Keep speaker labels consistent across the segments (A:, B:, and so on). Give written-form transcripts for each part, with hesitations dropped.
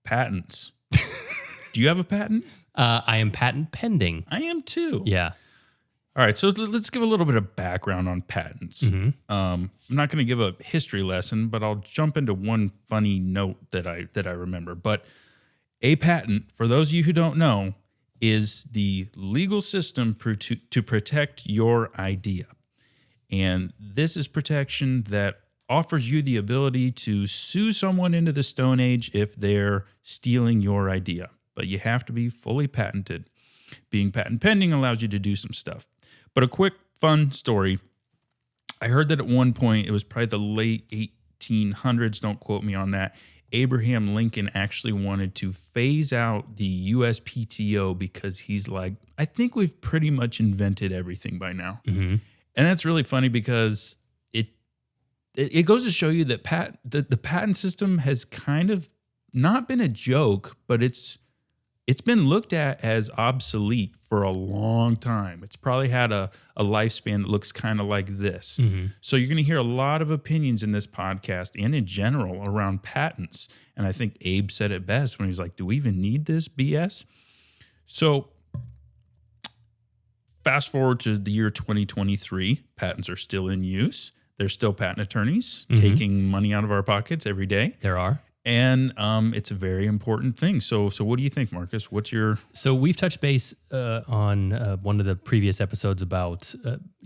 A: patents. Do you have a patent?
B: I am patent pending.
A: I am too.
B: Yeah.
A: All right, so let's give a little bit of background on patents. I'm not going to give a history lesson, but I'll jump into one funny note that I remember. But a patent, for those of you who don't know, is the legal system to protect your idea. And this is protection that offers you the ability to sue someone into the Stone Age if they're stealing your idea. But you have to be fully patented. Being patent pending allows you to do some stuff. But a quick, fun story. I heard that at one point, it was probably the late 1800s, don't quote me on that, Abraham Lincoln actually wanted to phase out the USPTO because he's like, I think we've pretty much invented everything by now. And that's really funny because it goes to show you that the patent system has kind of not been a joke, but it's been looked at as obsolete for a long time. It's probably had a lifespan that looks kind of like this. So you're going to hear a lot of opinions in this podcast and in general around patents. And I think Abe said it best when he's like, do we even need this BS? So fast forward to the year 2023, patents are still in use. There's still patent attorneys taking money out of our pockets every day.
B: There are.
A: And it's a very important thing. So what do you think, Marcus? What's your...
B: So we've touched base on one of the previous episodes about,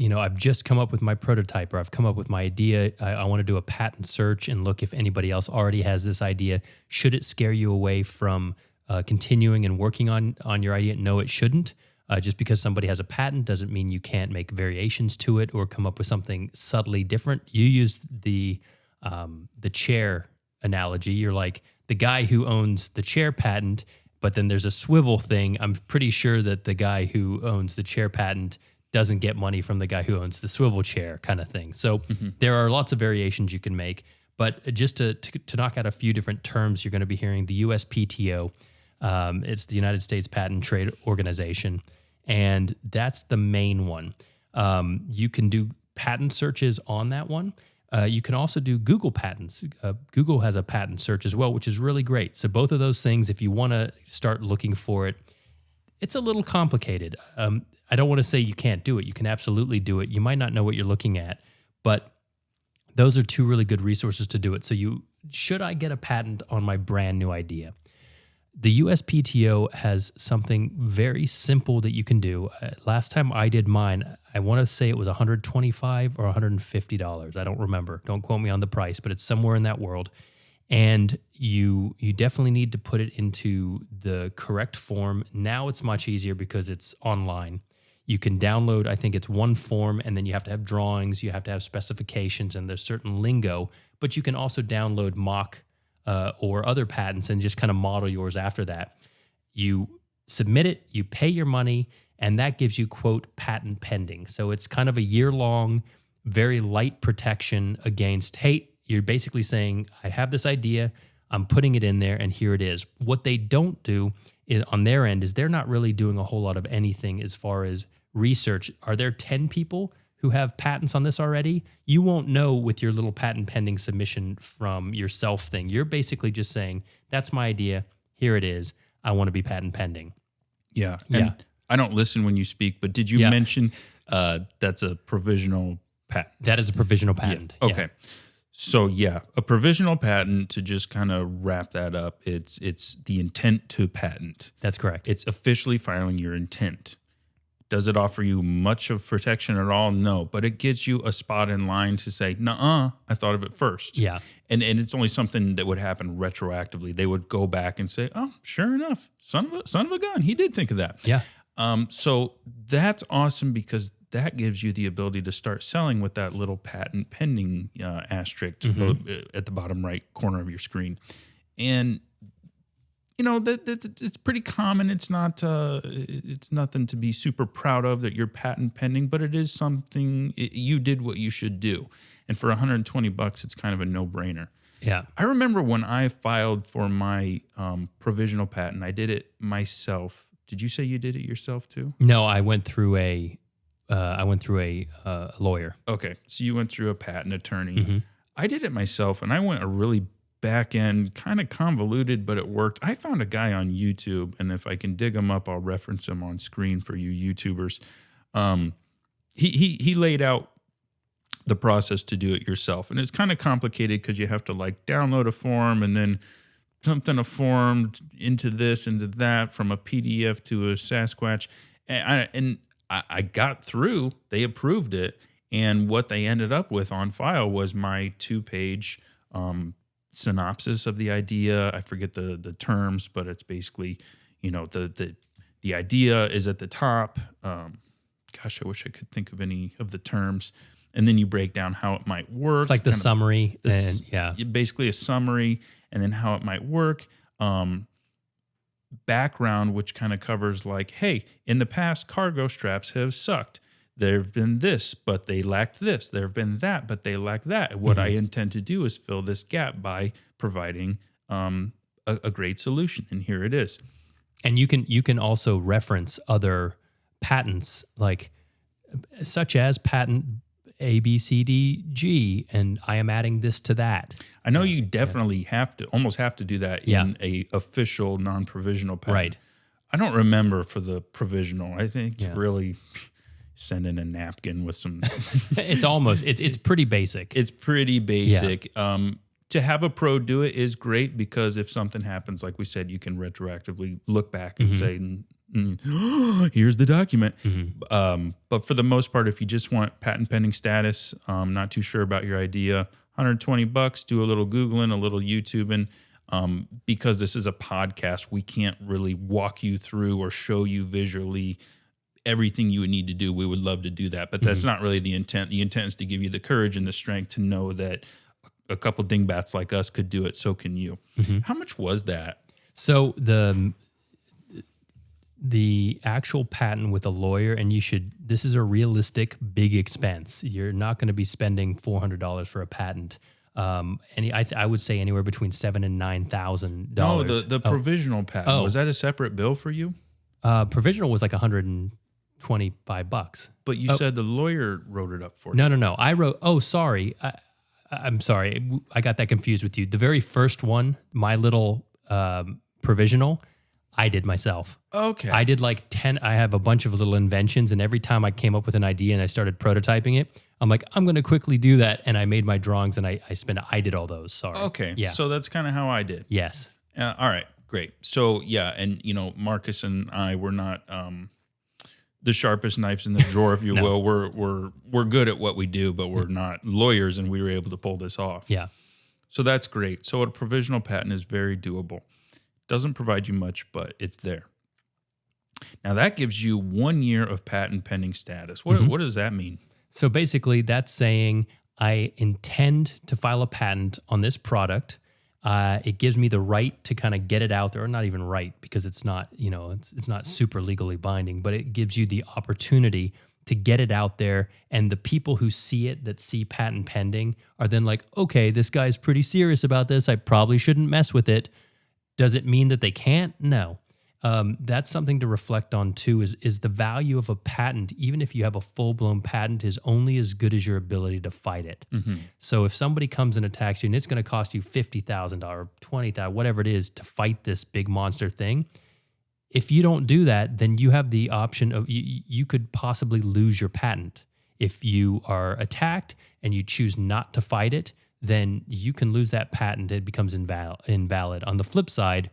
B: I've just come up with my prototype, or I've come up with my idea. I want to do a patent search and look if anybody else already has this idea. Should it scare you away from continuing and working on your idea? No, it shouldn't. Just because somebody has a patent doesn't mean you can't make variations to it or come up with something subtly different. You use the chair analogy. You're like the guy who owns the chair patent, but then there's a swivel thing. I'm pretty sure that the guy who owns the chair patent doesn't get money from the guy who owns the swivel chair kind of thing. So there are lots of variations you can make. But just to knock out a few different terms, you're going to be hearing the USPTO. It's the United States Patent Trade Organization. And that's the main one. You can do patent searches on that one. You can also do Google patents. Google has a patent search as well, which is really great. So both of those things, if you want to start looking for it, it's a little complicated. I don't want to say you can't do it. You can absolutely do it. You might not know what you're looking at, but those are two really good resources to do it. So should I get a patent on my brand new idea? The USPTO has something very simple that you can do. Last time I did mine, I want to say it was $125 or $150. I don't remember. Don't quote me on the price, but it's somewhere in that world. And you definitely need to put it into the correct form. Now it's much easier because it's online. You can download, I think it's one form, and then you have to have drawings, you have to have specifications, and there's certain lingo. But you can also download mock or other patents and just kind of model yours after that. You submit it, you pay your money, and that gives you, quote, patent pending. So it's kind of a year-long, very light protection against, hey, you're basically saying, I have this idea, I'm putting it in there, and here it is. What they don't do is, on their end, is they're not really doing a whole lot of anything as far as research. Are there 10 people who have patents on this already? You won't know with your little patent pending submission from yourself thing. You're basically just saying, that's my idea, here it is, I want to be patent pending.
A: Yeah. And I don't listen when you speak, but did you mention that's a provisional patent?
B: That is a provisional patent.
A: Yeah. Okay. So a provisional patent, to just kind of wrap that up, it's the intent to patent.
B: That's correct.
A: It's officially filing your intent. Does it offer you much of protection at all? No, but it gives you a spot in line to say, nuh-uh, I thought of it first.
B: Yeah.
A: And it's only something that would happen retroactively. They would go back and say, oh, sure enough, son of a gun, he did think of that.
B: Yeah.
A: So that's awesome because that gives you the ability to start selling with that little patent pending asterisk at the bottom right corner of your screen. And that it's pretty common. It's not. It's nothing to be super proud of that you're patent pending, but it is something you did what you should do. And for $120, it's kind of a no-brainer.
B: Yeah.
A: I remember when I filed for my provisional patent, I did it myself. Did you say you did it yourself too?
B: No, I went through a lawyer.
A: Okay, so you went through a patent attorney. I did it myself, and I went a really back end, kind of convoluted, but it worked. I found a guy on YouTube, and if I can dig him up, I'll reference him on screen for you YouTubers. He laid out the process to do it yourself, and it's kind of complicated because you have to like download a form and then something a form into this, into that, from a PDF to a Sasquatch. And I got through, they approved it. And what they ended up with on file was my 2-page synopsis of the idea. I forget the terms, but it's basically, the idea is at the top. Gosh, I wish I could think of any of the terms. And then you break down how it might work.
B: It's like the summary.
A: Basically a summary, and then how it might work. Background, which kind of covers like, hey, in the past, cargo straps have sucked. There have been this, but they lacked this. There have been that, but they lack that. What I intend to do is fill this gap by providing a great solution, and here it is.
B: And you can also reference other patents, like such as patent ABCDG, and I am adding this to that.
A: I know you definitely almost have to do that in a official non-provisional patent.
B: Right.
A: I don't remember for the provisional. I think really send in a napkin with some.
B: It's pretty basic.
A: It's pretty basic. Yeah. To have a pro do it is great because if something happens, like we said, you can retroactively look back and say, here's the document. But for the most part, if you just want patent pending status, not too sure about your idea, $120, do a little Googling, a little YouTubing. Because this is a podcast, we can't really walk you through or show you visually everything you would need to do. We would love to do that, but that's not really the intent. The intent is to give you the courage and the strength to know that a couple dingbats like us could do it. So can you. How much was that?
B: So the actual patent with a lawyer, and this is a realistic big expense. You're not going to be spending $400 for a patent. I would say anywhere between $7,000 and $9,000.
A: No, the provisional patent. Was that a separate bill for you?
B: Provisional was like $125.
A: But you said the lawyer wrote it up for
B: you. No. I wrote. Oh, sorry. I'm sorry. I got that confused with you. The very first one, my little provisional, I did myself.
A: Okay.
B: I did like 10. I have a bunch of little inventions, and every time I came up with an idea and I started prototyping it, I'm like, I'm going to quickly do that. And I made my drawings and I did all those. Sorry.
A: Okay.
B: Yeah.
A: So that's kind of how I did.
B: Yes.
A: All right. Great. So yeah. And Marcus and I were not the sharpest knives in the drawer, if you will. We're good at what we do, but we're not lawyers, and we were able to pull this off.
B: Yeah.
A: So that's great. So a provisional patent is very doable. Doesn't provide you much, but it's there. Now that gives you 1 year of patent pending status. What does that mean?
B: So basically that's saying I intend to file a patent on this product. It gives me the right to kind of get it out there, or not even right, because it's not, it's not super legally binding, but it gives you the opportunity to get it out there. And the people who see it, that see patent pending, are then like, okay, this guy's pretty serious about this. I probably shouldn't mess with it. Does it mean that they can't? No. That's something to reflect on too, is the value of a patent, even if you have a full-blown patent, is only as good as your ability to fight it. So if somebody comes and attacks you and it's going to cost you $50,000, $20,000, whatever it is to fight this big monster thing, if you don't do that, then you have the option of, you could possibly lose your patent. If you are attacked and you choose not to fight it, then you can lose that patent. It becomes invalid. On the flip side,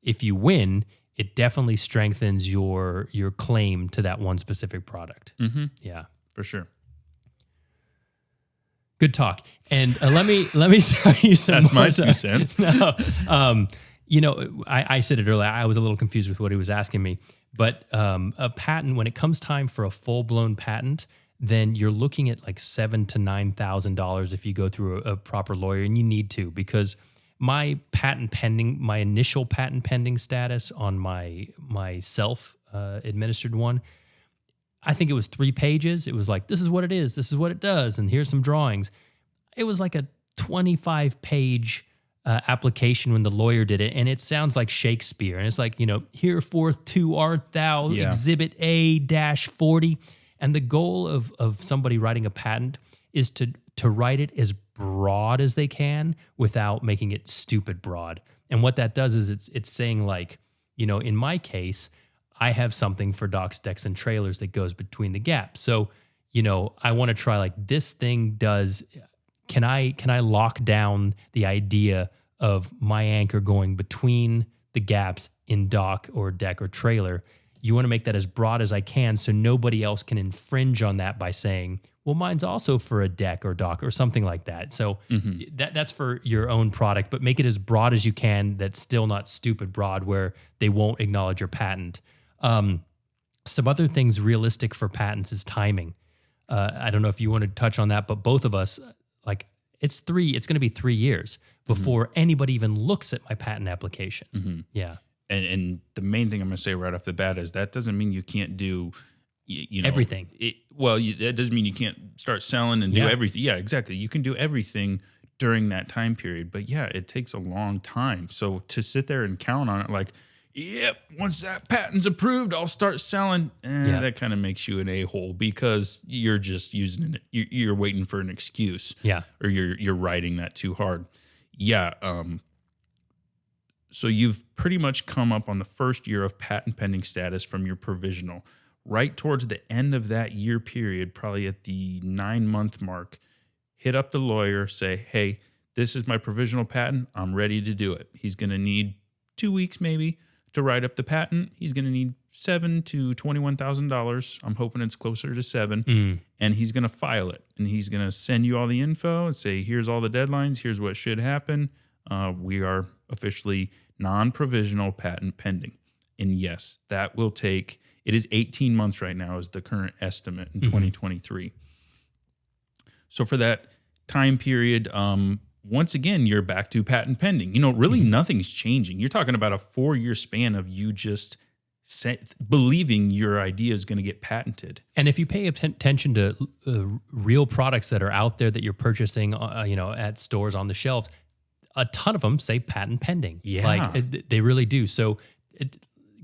B: if you win, it definitely strengthens your claim to that one specific product. Yeah,
A: for sure.
B: Good talk. And let me tell you some.
A: That's my 2 cents.
B: No, I said it earlier. I was a little confused with what he was asking me. But a patent, when it comes time for a full blown patent, then you're looking at like $7,000 to $9,000 if you go through a proper lawyer, and you need to, because my initial patent pending status on my self administered one, I think it was 3 pages. It was like, this is what it is, this is what it does, and here's some drawings. It was like a 25-page application when the lawyer did it, and it sounds like Shakespeare. And it's like, hereforth to art thou, Exhibit A-40. And the goal of somebody writing a patent is to to write it as broad as they can without making it stupid broad. And what that does is it's saying like, in my case, I have something for docks, decks, and trailers that goes between the gaps. So, I want to try like this thing does. Can I lock down the idea of my anchor going between the gaps in dock or deck or trailer? You want to make that as broad as I can so nobody else can infringe on that by saying, well, mine's also for a deck or dock or something like that. So that's for your own product, but make it as broad as you can. That's still not stupid broad where they won't acknowledge your patent. Some other things realistic for patents is timing. I don't know if you want to touch on that, but both of us, like it's going to be 3 years before anybody even looks at my patent application. Yeah.
A: And the main thing I'm going to say right off the bat is that doesn't mean you can't do,
B: everything.
A: That doesn't mean you can't start selling and do everything. Yeah, exactly. You can do everything during that time period, but yeah, it takes a long time. So to sit there and count on it like, yep, once that patent's approved, I'll start selling. That kind of makes you an a-hole because you're just using it. You're waiting for an excuse.
B: Yeah.
A: Or you're writing that too hard. Yeah. So you've pretty much come up on the first year of patent pending status from your provisional. Right towards the end of that year period, probably at the 9-month mark, hit up the lawyer, say, hey, this is my provisional patent. I'm ready to do it. He's going to need 2 weeks maybe to write up the patent. He's going to need $7,000 to $21,000. I'm hoping it's closer to $7,000. And he's going to file it. And he's going to send you all the info and say, here's all the deadlines. Here's what should happen. We are officially non-provisional patent pending. And yes, that will take, it is 18 months right now is the current estimate in 2023. So for that time period, once again, you're back to patent pending. Really nothing's changing. You're talking about a 4-year span of you just believing your idea is going to get patented.
B: And if you pay attention to real products that are out there that you're purchasing, at stores on the shelves, a ton of them say patent pending.
A: Yeah.
B: They really do. So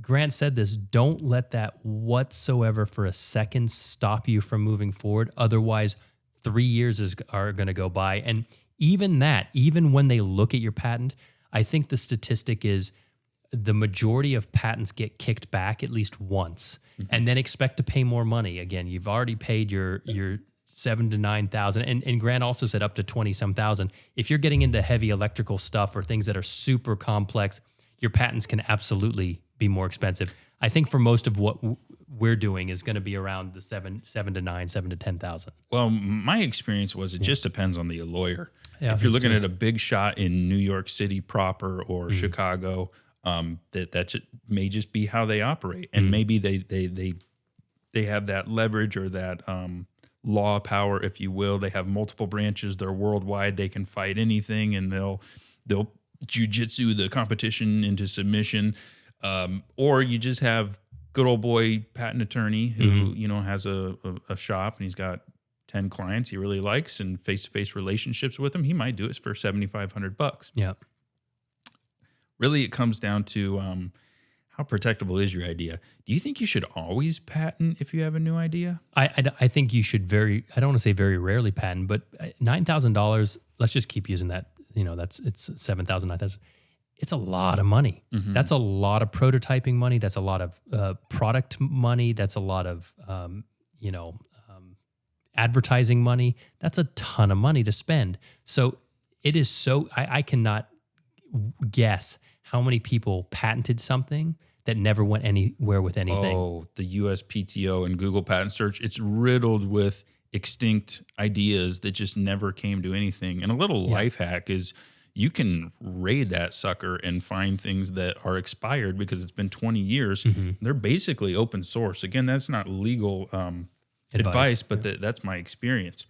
B: Grant said this, don't let that whatsoever for a second stop you from moving forward. Otherwise, 3 years are going to go by. And even when they look at your patent, I think the statistic is the majority of patents get kicked back at least once and then expect to pay more money. Again, you've already paid your $7,000 to $9,000. And Grant also said up to 20-some thousand. If you're getting into heavy electrical stuff or things that are super complex, your patents can absolutely be more expensive. I think for most of what we're doing is going to be around the $7,000 to $9,000, $7,000 to $10,000.
A: Well, my experience was it just depends on the lawyer.
B: Yeah,
A: if you're looking at a big shot in New York City proper or Chicago, that may just be how they operate, and maybe they have that leverage or that law power, if you will. They have multiple branches. They're worldwide. They can fight anything, and they'll jujitsu the competition into submission. Or you just have good old boy patent attorney who has a shop and he's got 10 clients he really likes and face-to-face relationships with them. He might do it for $7,500.
B: Yeah.
A: Really, it comes down to how protectable is your idea. Do you think you should always patent if you have a new idea?
B: I think you should I don't want to say very rarely patent, but $9,000, let's just keep using that. It's $7,000, $9,000. It's a lot of money. That's a lot of prototyping money. That's a lot of product money. That's a lot of, advertising money. That's a ton of money to spend. So it is I cannot guess how many people patented something that never went anywhere with anything.
A: Oh, the USPTO and Google patent search, it's riddled with extinct ideas that just never came to anything. And a little life hack is you can raid that sucker and find things that are expired because it's been 20 years. They're basically open source. Again, that's not legal advice, but that's my experience.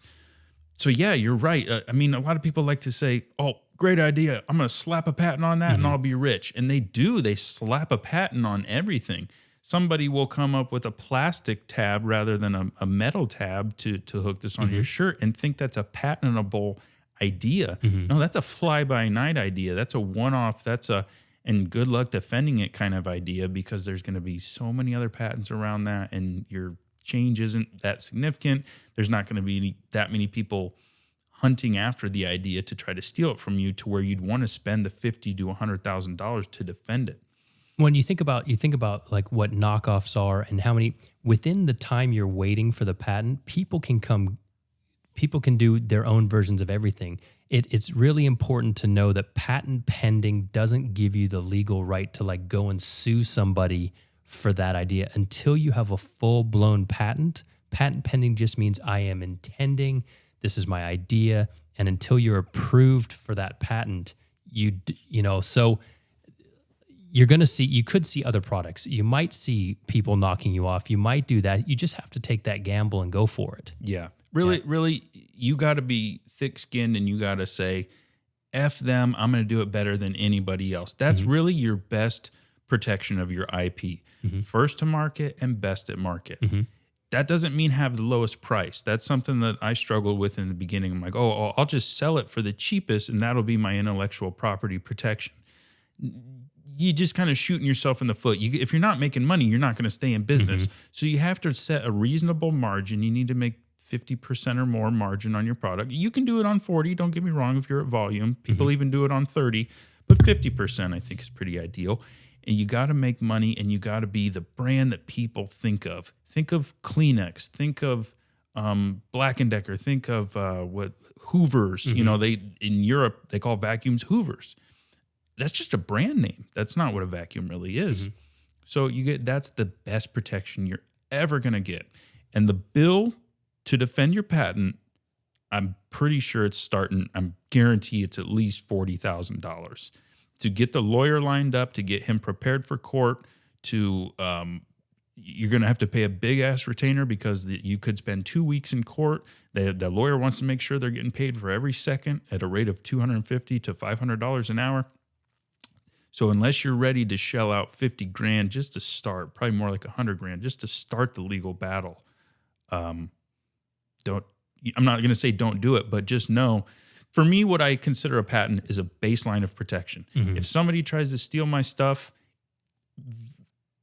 A: So yeah, you're right. A lot of people like to say, oh, great idea. I'm going to slap a patent on that and I'll be rich. And they do. They slap a patent on everything. Somebody will come up with a plastic tab rather than a metal tab to hook this onto your shirt and think that's a patentable idea. No, that's a fly-by-night idea. That's a one-off. And good luck defending it kind of idea because there's going to be so many other patents around that and your change isn't that significant. There's not going to be that many people hunting after the idea to try to steal it from you to where you'd want to spend the $50,000 to $100,000 to defend it.
B: When you think about like what knockoffs are and how many within the time you're waiting for the patent, people can do their own versions of everything. It's really important to know that patent pending doesn't give you the legal right to like go and sue somebody for that idea until you have a full-blown patent. Patent pending just means I am intending, this is my idea, and until you're approved for that patent, so you're going to see, you could see other products. You might see people knocking you off. You might do that. You just have to take that gamble and go for it.
A: Yeah. Really, you got to be thick-skinned and you got to say, F them, I'm going to do it better than anybody else. That's really your best protection of your IP. First to market and best at market. That doesn't mean have the lowest price. That's something that I struggled with in the beginning. I'm like, I'll just sell it for the cheapest and that'll be my intellectual property protection. You just kind of shooting yourself in the foot. If you're not making money, you're not going to stay in business. So you have to set a reasonable margin. You need to make 50% or more margin on your product. You can do it on 40. Don't get me wrong. If you're at volume, people even do it on 30, but 50% I think is pretty ideal. And you got to make money and you got to be the brand that people think of. Think of Kleenex, think of Black & Decker, think of Hoovers. In Europe, they call vacuums Hoovers. That's just a brand name. That's not what a vacuum really is. So that's the best protection you're ever going to get. And the bill to defend your patent, I'm pretty sure I guarantee it's at least $40,000 to get the lawyer lined up, to get him prepared for court, you're going to have to pay a big ass retainer because you could spend 2 weeks in court. The lawyer wants to make sure they're getting paid for every second at a rate of $250 to $500 an hour. So unless you're ready to shell out $50,000 just to start, probably more like $100,000 just to start the legal battle, I'm not going to say don't do it, but just know, for me, what I consider a patent is a baseline of protection. If somebody tries to steal my stuff,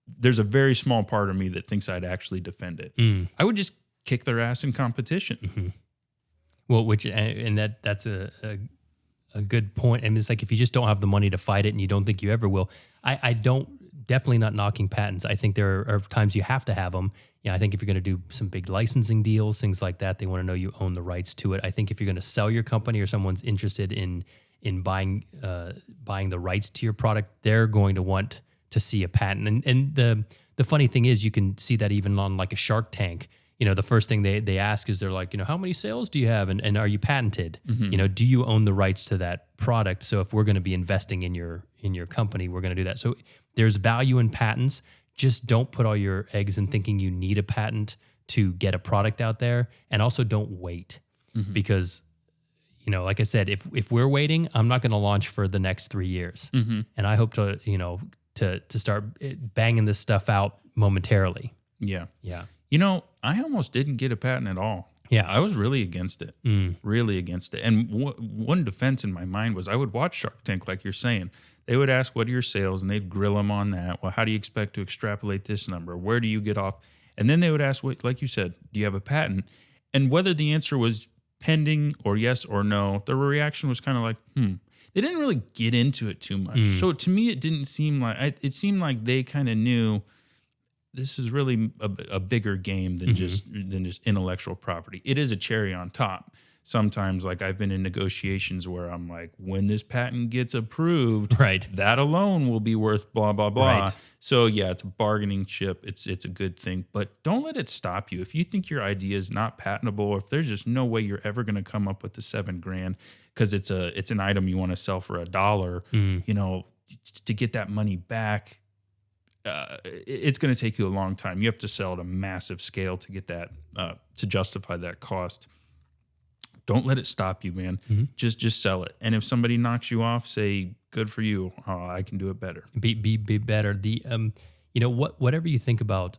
A: there's a very small part of me that thinks I'd actually defend it. I would just kick their ass in competition.
B: Well, that's a good point. And it's like, if you just don't have the money to fight it and you don't think you ever will, I definitely not knocking patents. I think there are times you have to have them. I think if you're going to do some big licensing deals, things like that, they want to know you own the rights to it. I think if you're going to sell your company or someone's interested in buying the rights to your product, they're going to want to see a patent. And the funny thing is, you can see that even on like a Shark Tank. The first thing they ask is, they're like, how many sales do you have? And are you patented? Do you own the rights to that product? So if we're going to be investing in your company, we're going to do that. So there's value in patents. Just don't put all your eggs in thinking you need a patent to get a product out there. And also don't wait because, like I said, if we're waiting, I'm not going to launch for the next 3 years. And I hope to start banging this stuff out momentarily.
A: Yeah. I almost didn't get a patent at all.
B: Yeah.
A: I was really against it. Really against it. And one defense in my mind was, I would watch Shark Tank, like you're saying. They would ask, what are your sales? And they'd grill them on that. Well, how do you expect to extrapolate this number? Where do you get off? And then they would ask, like you said, do you have a patent? And whether the answer was pending or yes or no, the reaction was kind of like, They didn't really get into it too much. So to me, it didn't seem like, it seemed like they kind of knew this is really a bigger game than just intellectual property. It is a cherry on top. Sometimes, like, I've been in negotiations where I'm like, when this patent gets approved, that alone will be worth blah, blah, blah. Right. So yeah, it's a bargaining chip. It's a good thing, but don't let it stop you. If you think your idea is not patentable, or if there's just no way you're ever going to come up with the $7,000 because it's an item you want to sell for $1, to get that money back, it's going to take you a long time. You have to sell at a massive scale to get that, to justify that cost. Don't let it stop you, man. Just sell it. And if somebody knocks you off, say, good for you. I can do it better. Be
B: better. The whatever you think about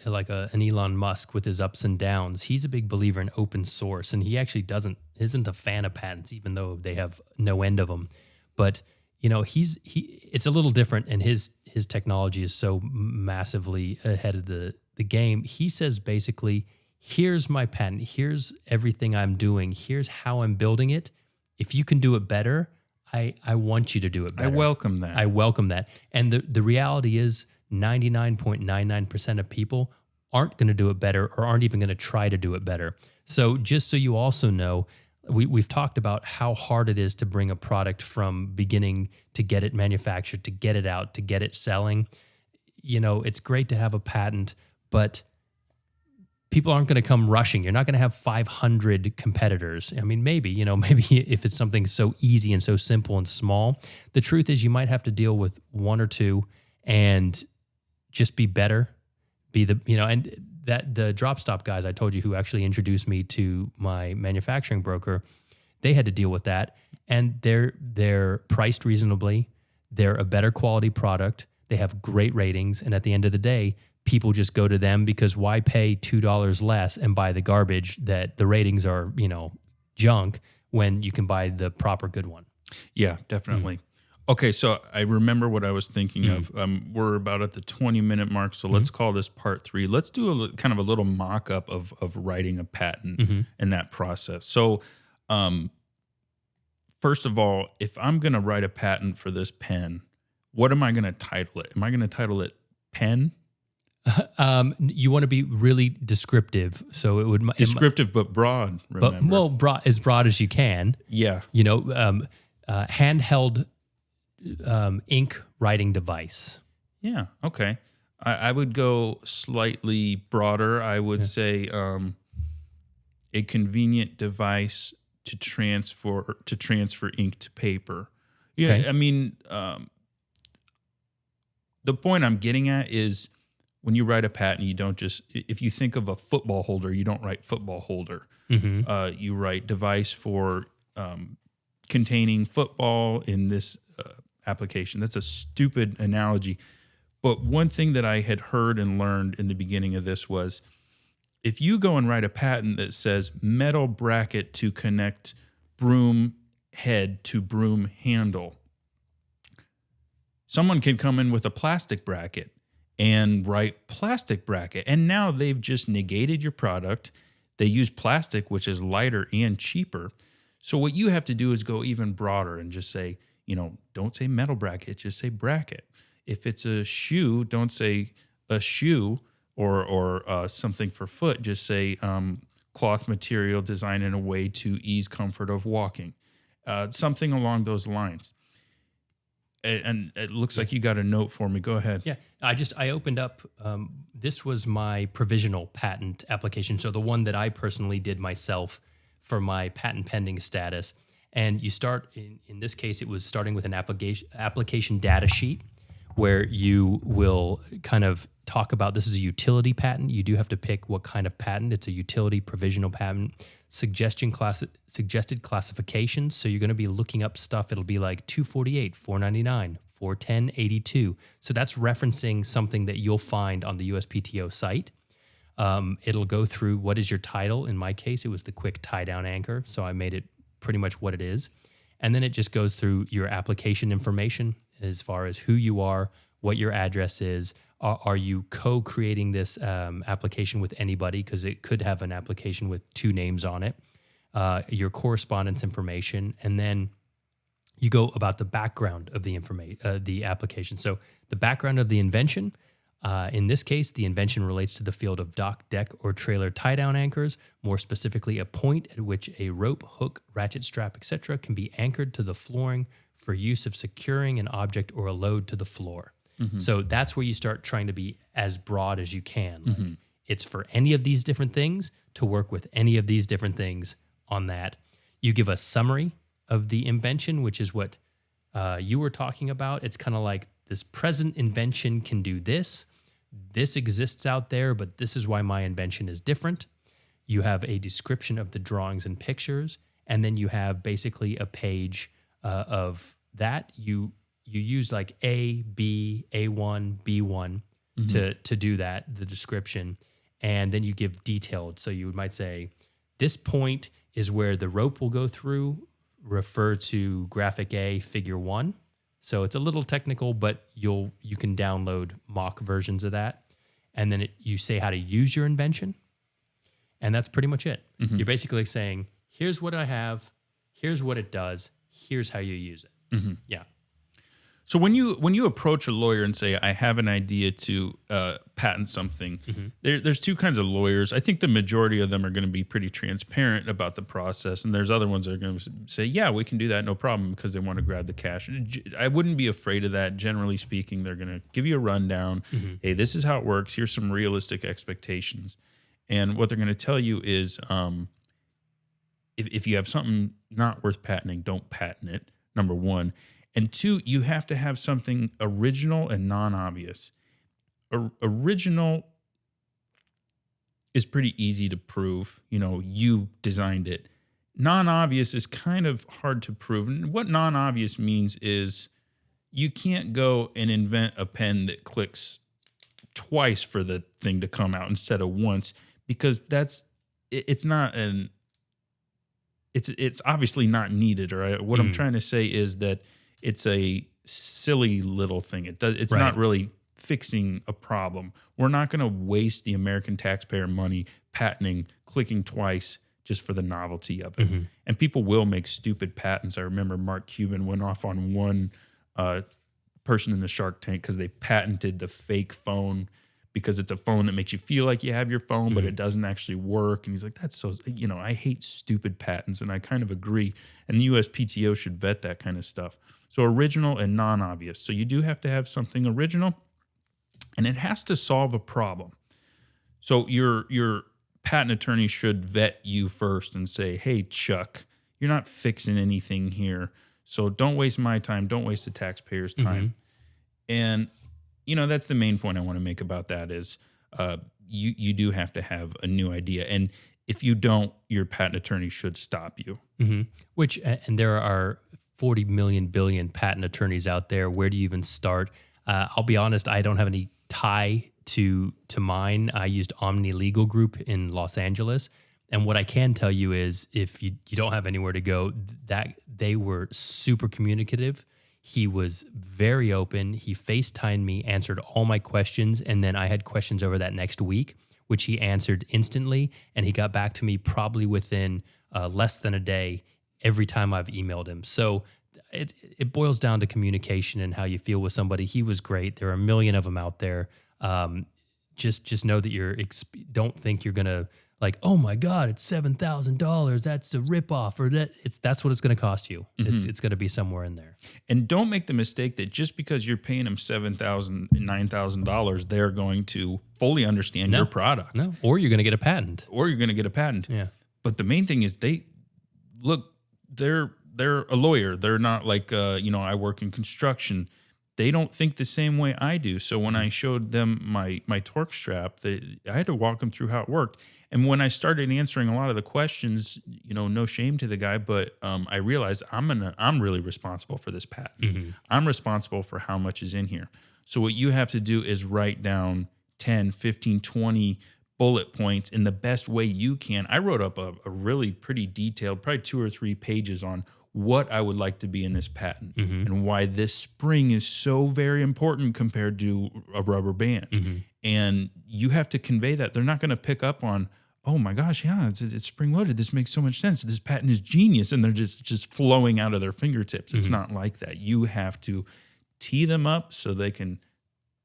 B: like an Elon Musk with his ups and downs, he's a big believer in open source, and he actually isn't a fan of patents, even though they have no end of them. But it's a little different, and his technology is so massively ahead of the game. He says basically here's my patent. Here's everything I'm doing. Here's how I'm building it. If you can do it better, I want you to do it better.
A: I welcome that.
B: I welcome that. And the reality is 99.99% of people aren't going to do it better or aren't even going to try to do it better. So just so you also know, we've talked about how hard it is to bring a product from beginning to get it manufactured, to get it out, to get it selling. You know, it's great to have a patent, but people aren't going to come rushing. You're not going to have 500 competitors. I mean, maybe if it's something so easy and so simple and small. The truth is you might have to deal with one or two and just be better. And that the drop stop guys I told you who actually introduced me to my manufacturing broker, they had to deal with that. And they're priced reasonably. They're a better quality product. They have great ratings. And at the end of the day, people just go to them because why pay $2 less and buy the garbage that the ratings are, junk when you can buy the proper good one?
A: Yeah, definitely. Okay, so I remember what I was thinking of. We're about at the 20-minute mark, so let's call this part 3. Let's do kind of a little mock-up of writing a patent and that process. So first of all, if I'm going to write a patent for this pen, what am I going to title it? Am I going to title it pen?
B: You want to be really descriptive, so it would
A: descriptive but broad. Remember,
B: but as broad as you can.
A: Yeah,
B: handheld ink writing device.
A: Yeah. Okay. I would go slightly broader. I would say a convenient device to transfer ink to paper. Yeah. Okay. I mean, the point I'm getting at is, when you write a patent, you don't just, if you think of a football holder, you don't write football holder. You write device for containing football in this application. That's a stupid analogy. But one thing that I had heard and learned in the beginning of this was, if you go and write a patent that says metal bracket to connect broom head to broom handle, someone can come in with a plastic bracket and write plastic bracket. And now they've just negated your product. They use plastic, which is lighter and cheaper. So what you have to do is go even broader and just say, don't say metal bracket, just say bracket. If it's a shoe, don't say a shoe or something for foot, just say cloth material designed in a way to ease comfort of walking. Something along those lines. And it looks like you got a note for me. Go ahead.
B: Yeah, I opened up, this was my provisional patent application. So the one that I personally did myself for my patent pending status. And you start, in this case, it was starting with an application data sheet where you will kind of talk about, this is a utility patent. You do have to pick what kind of patent. It's a utility provisional patent. Suggested classifications. So you're going to be looking up stuff. It'll be like 248, 499, 410, 82. So that's referencing something that you'll find on the USPTO site. It'll go through what is your title. In my case, it was the quick tie down anchor. So I made it pretty much what it is. And then it just goes through your application information as far as who you are, what your address is. Are you co-creating this application with anybody? Because it could have an application with 2 names on it. Your correspondence information, and then you go about the background of the application. So the background of the invention. In this case, the invention relates to the field of dock, deck, or trailer tie-down anchors. More specifically, a point at which a rope, hook, ratchet strap, etc., can be anchored to the flooring for use of securing an object or a load to the floor. So that's where you start trying to be as broad as you can. Like, it's for any of these different things to work with any of these different things on that. You give a summary of the invention, which is what you were talking about. It's kind of like, this present invention can do this. This exists out there, but this is why my invention is different. You have a description of the drawings and pictures, and then you have basically a page of that. You use like A, B, A1, B1 to do that, the description, and then you give detailed. So you might say, this point is where the rope will go through, refer to graphic A, figure 1. So it's a little technical, but you can download mock versions of that. And then you say how to use your invention. And that's pretty much it. You're basically saying, here's what I have, here's what it does, here's how you use it. Yeah.
A: So when you approach a lawyer and say, I have an idea to patent something, there's two kinds of lawyers. I think the majority of them are going to be pretty transparent about the process. And there's other ones that are going to say, yeah, we can do that, no problem, because they want to grab the cash. I wouldn't be afraid of that. Generally speaking, they're going to give you a rundown. Hey, this is how it works. Here's some realistic expectations. And what they're going to tell you is if you have something not worth patenting, don't patent it, number one. And two, you have to have something original and non-obvious. Original is pretty easy to prove. You designed it. Non-obvious is kind of hard to prove. And what non-obvious means is you can't go and invent a pen that clicks twice for the thing to come out instead of once, because it's obviously not needed. Or what I'm trying to say is that it's a silly little thing. It's not really fixing a problem. We're not going to waste the American taxpayer money patenting clicking twice just for the novelty of it. And people will make stupid patents. I remember Mark Cuban went off on one person in the Shark Tank because they patented the fake phone, because it's a phone that makes you feel like you have your phone, but it doesn't actually work. And he's like, that's so, I hate stupid patents. And I kind of agree. And the USPTO should vet that kind of stuff. So original and non-obvious. So you do have to have something original, and it has to solve a problem. So your patent attorney should vet you first and say, hey, Chuck, you're not fixing anything here. So don't waste my time. Don't waste the taxpayer's time. And that's the main point I want to make about that is you do have to have a new idea. And if you don't, your patent attorney should stop you.
B: Which, and there are 40 million billion patent attorneys out there. Where do you even start? I'll be honest, I don't have any tie to mine. I used Omni Legal Group in Los Angeles. And what I can tell you is if you don't have anywhere to go, that they were super communicative. He was very open. He FaceTimed me, answered all my questions, and then I had questions over that next week, which he answered instantly, and he got back to me probably within less than a day every time I've emailed him. So it boils down to communication and how you feel with somebody. He was great. There are a million of them out there. Just know that don't think you're gonna like, oh my God, it's $7,000. That's a ripoff, or that's what it's going to cost you. It's going to be somewhere in there.
A: And don't make the mistake that just because you're paying them $7,000, $9,000, they're going to fully understand your product.
B: No, or you're going to get a patent.
A: Yeah. But the main thing is they're a lawyer. They're not like I work in construction. They don't think the same way I do. So when I showed them my torque strap, I had to walk them through how it worked. And when I started answering a lot of the questions, no shame to the guy, but I realized I'm really responsible for this patent. I'm responsible for how much is in here. So what you have to do is write down 10, 15, 20 bullet points in the best way you can. I wrote up a really pretty detailed, probably 2 or 3 pages on what I would like to be in this patent and why this spring is so very important compared to a rubber band. And you have to convey that. They're not going to pick up on, oh my gosh, yeah, it's spring loaded. This makes so much sense. This patent is genius. And they're just flowing out of their fingertips. It's not like that. You have to tee them up so they can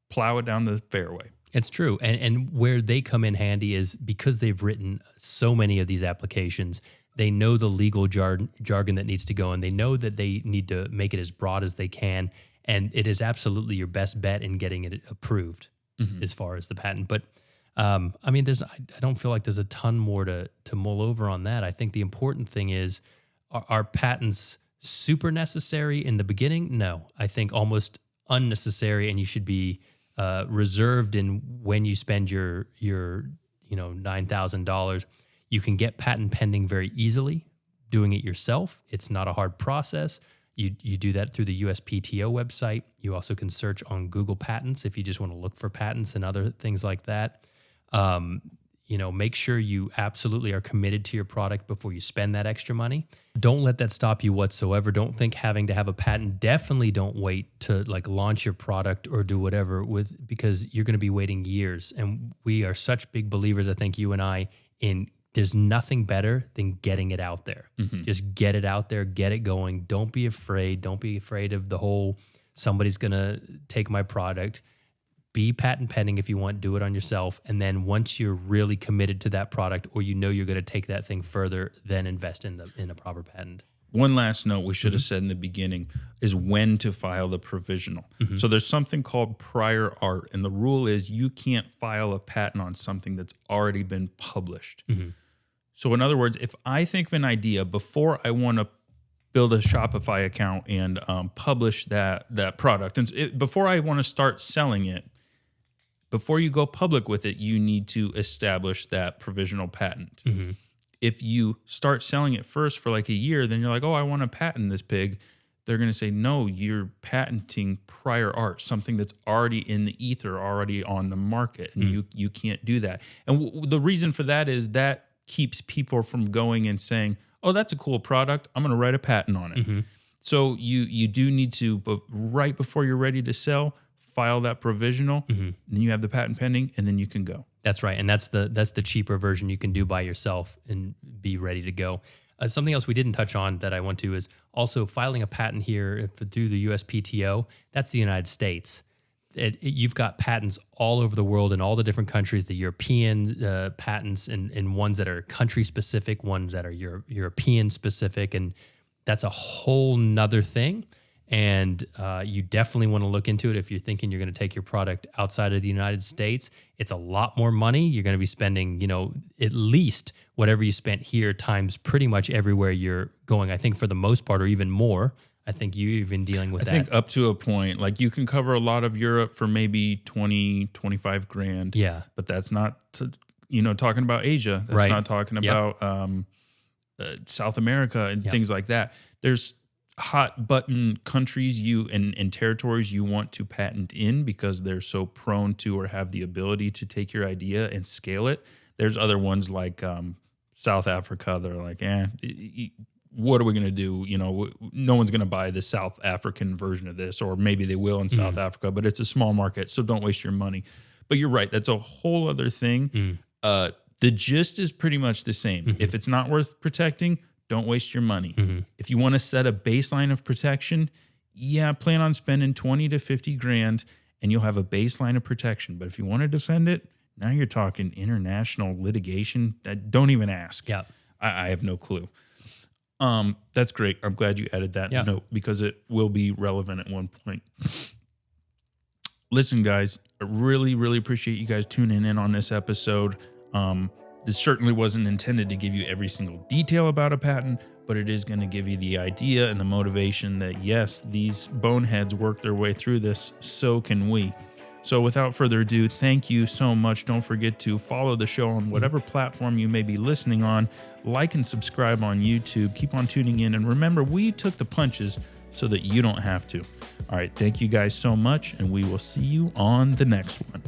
A: plow it down the fairway.
B: It's true. And where they come in handy is because they've written so many of these applications, they know the legal jargon that needs to go, and they know that they need to make it as broad as they can. And it is absolutely your best bet in getting it approved as far as the patent. But I don't feel like there's a ton more to mull over on that. I think the important thing is, are patents super necessary in the beginning? No, I think almost unnecessary, and you should be reserved in when you spend your $9,000. You can get patent pending very easily doing it yourself. It's not a hard process. You do that through the USPTO website. You also can search on Google Patents if you just want to look for patents and other things like that. Make sure you absolutely are committed to your product before you spend that extra money. Don't let that stop you whatsoever. Don't think having to have a patent. Definitely don't wait to launch your product or do whatever because you're going to be waiting years. And we are such big believers, I think you and I, in there's nothing better than getting it out there. Just get it out there, get it going. Don't be afraid. Don't be afraid of the whole somebody's going to take my product. Be patent pending if you want, do it on yourself. And then once you're really committed to that product or you know you're going to take that thing further, then invest in a proper patent.
A: One last note we should have said in the beginning is when to file the provisional. So there's something called prior art, and the rule is you can't file a patent on something that's already been published. So in other words, if I think of an idea before I want to build a Shopify account and publish that product, and before I want to start selling it, before you go public with it, you need to establish that provisional patent. If you start selling it first for like a year, then you're like, oh, I want to patent this pig. They're going to say, no, you're patenting prior art, something that's already in the ether, already on the market, and you can't do that. And the reason for that is that keeps people from going and saying, oh, that's a cool product, I'm going to write a patent on it. So you do need to, but right before you're ready to sell, file that provisional, then you have the patent pending, and then you can go.
B: That's right, and that's the cheaper version you can do by yourself and be ready to go. Something else we didn't touch on that I want to is also filing a patent here through the USPTO. That's the United States. You've got patents all over the world in all the different countries, the European patents and ones that are country-specific, ones that are European-specific, and that's a whole nother thing. And you definitely want to look into it if you're thinking you're going to take your product outside of the United States. It's a lot more money. You're going to be spending, at least whatever you spent here times pretty much everywhere you're going, I think for the most part, or even more. I think you've been dealing with that.
A: I think up to a point, like you can cover a lot of Europe for maybe 20, 25 grand.
B: Yeah.
A: But that's not, talking about Asia. That's not talking about South America and things like that. There's hot button countries and territories you want to patent in because they're so prone to or have the ability to take your idea and scale it. There's other ones like South Africa. They're like, what are we going to do? No one's going to buy the South African version of this, or maybe they will in South Africa, but it's a small market, so don't waste your money. But you're right. That's a whole other thing. The gist is pretty much the same. If it's not worth protecting, don't waste your money. If you want to set a baseline of protection, plan on spending 20 to 50 grand and you'll have a baseline of protection. But if you want to defend it, now you're talking international litigation. Don't even ask.
B: Yeah.
A: I have no clue. That's great. I'm glad you added that note because it will be relevant at one point. Listen, guys, I really, really appreciate you guys tuning in on this episode. This certainly wasn't intended to give you every single detail about a patent, but it is going to give you the idea and the motivation that, yes, these boneheads work their way through this, so can we. So without further ado, thank you so much. Don't forget to follow the show on whatever platform you may be listening on. Like and subscribe on YouTube. Keep on tuning in. And remember, we took the punches so that you don't have to. All right, thank you guys so much, and we will see you on the next one.